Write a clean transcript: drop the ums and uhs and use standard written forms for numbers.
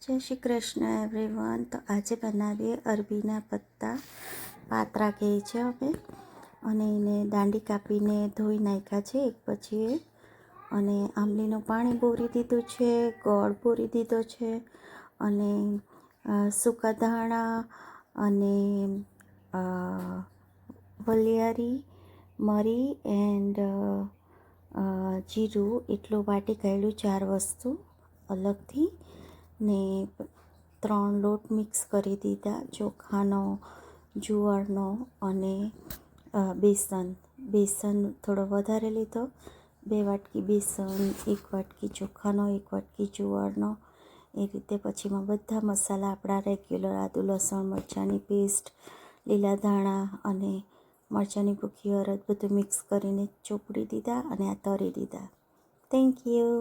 જય શ્રી કૃષ્ણ એવરીવન। તો આજે બનાવીએ અરબીના પત્તા પાત્રા કહે છે અમે, અને એને દાંડી કાપીને ધોઈ નાખ્યા છે એક પછી એક, અને આંબલીનું પાણી બોરી દીધું છે, ગોળ બોરી દીધો છે, અને સૂકા ધાણા અને વલિયારી મરી એન્ડ જીરું એટલું વાટી કાઢ્યું, 4 વસ્તુ અલગથી ને 3 લોટ મિક્સ કરી દીધા, ચોખાનો, જુવારનો અને બેસન થોડો વધારે લીધો, 2 વાટકી બેસન, 1 વાટકી ચોખાનો, 1 વાટકી જુવારનો, એ રીતે પછીમાં બધા મસાલા આપણા રેગ્યુલર આદુ લસણ મરચાંની પેસ્ટ, લીલા ધાણા અને મરચાંની ભૂકી, અરદ બધું મિક્સ કરીને ચોપડી દીધા અને આ તળી દીધા। Thank you.